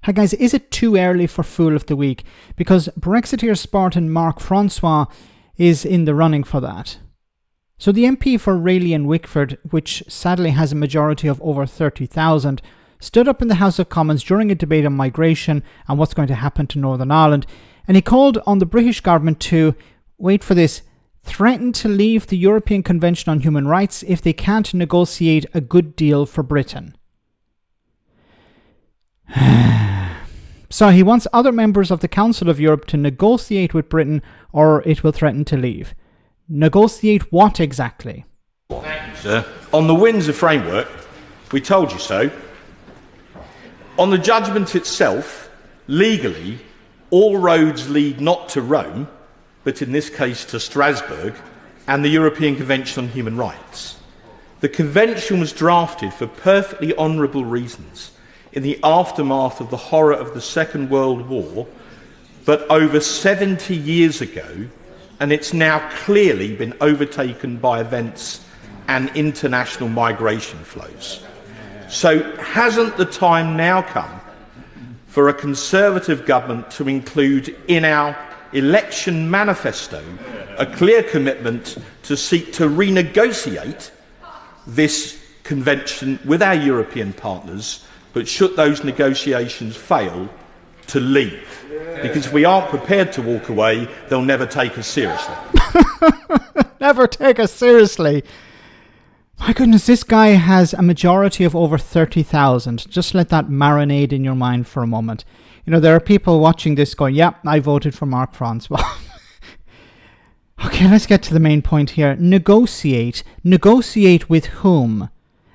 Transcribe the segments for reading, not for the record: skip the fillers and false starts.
Hi guys, is it too early for Fool of the Week? Because Brexiteer Spartan Mark Francois is in the running for that. So the MP for Rayleigh and Wickford, which sadly has a majority of over 30,000, stood up in the House of Commons during a debate on migration and what's going to happen to Northern Ireland, and he called on the British government to, wait for this, threaten to leave the European Convention on Human Rights if they can't negotiate a good deal for Britain. So he wants other members of the Council of Europe to negotiate with Britain or it will threaten to leave. Negotiate what exactly? Thank you, sir. On the Windsor framework, we told you so. On the judgment itself, legally, all roads lead not to Rome, but in this case to Strasbourg and the European Convention on Human Rights. The Convention was drafted for perfectly honourable reasons in the aftermath of the horror of the Second World War, but over 70 years ago, and it's now clearly been overtaken by events and international migration flows. So hasn't the time now come for a Conservative government to include in our election manifesto a clear commitment to seek to renegotiate this convention with our European partners, but should those negotiations fail, to leave? Because if we aren't prepared to walk away, they'll never take us seriously. Never take us seriously. My goodness, this guy has a majority of over 30,000. Just let that marinate in your mind for a moment. You know, there are people watching this going, yeah, I voted for Mark Francois. Okay, let's get to the main point here. Negotiate. Negotiate with whom?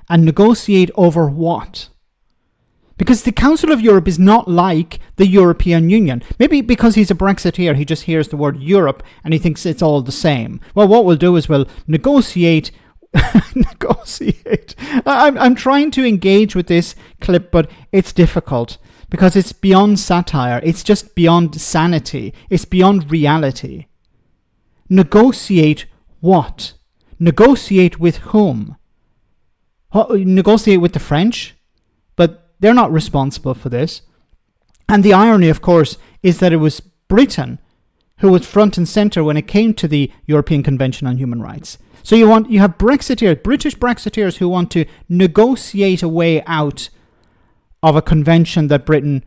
And negotiate over what? Because the Council of Europe is not like the European Union. Maybe because he's a Brexiteer, he just hears the word Europe and he thinks it's all the same. Well, what we'll do is we'll negotiate. Negotiate. I'm trying to engage with this clip, but it's difficult because it's beyond satire. It's just beyond sanity. It's beyond reality. Negotiate what? Negotiate with whom? Negotiate with the French? But they're not responsible for this. And the irony, of course, is that it was Britain who was front and center when it came to the European Convention on Human Rights. So you have Brexiteers, British Brexiteers who want to negotiate a way out of a convention that Britain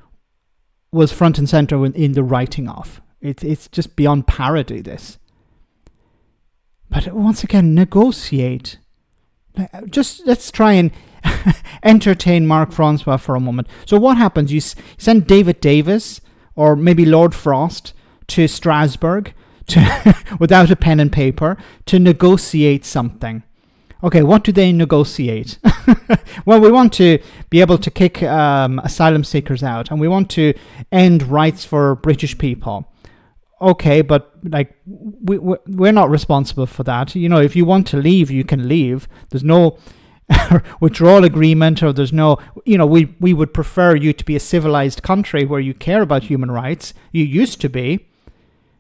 was front and center in the writing of. It's just beyond parody, this. But once again, negotiate. Just let's try and entertain Mark Francois for a moment. So what happens? You send David Davis or maybe Lord Frost to Strasbourg without a pen and paper to negotiate something. Okay, what do they negotiate? Well, we want to be able to kick asylum seekers out and we want to end rights for British people. Okay, but like we're not responsible for that. You know, if you want to leave, you can leave. There's no withdrawal agreement, or there's no, you know, we would prefer you to be a civilized country where you care about human rights. You used to be.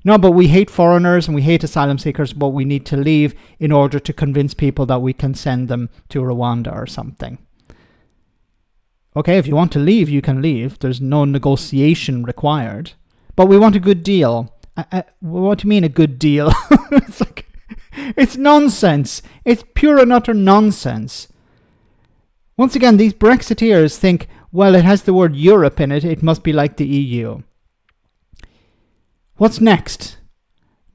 No, but we hate foreigners and we hate asylum seekers, but we need to leave in order to convince people that we can send them to Rwanda or something. Okay, if you want to leave, you can leave. There's no negotiation required. But we want a good deal. What do you mean a good deal? It's nonsense. It's pure and utter nonsense. Once again, these Brexiteers think, well, it has the word Europe in it. It must be like the EU. What's next?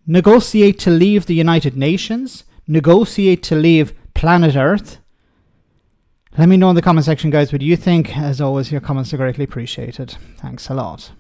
Negotiate to leave the United Nations? Negotiate to leave planet Earth? Let me know in the comment section, guys, what you think. As always, your comments are greatly appreciated. Thanks a lot.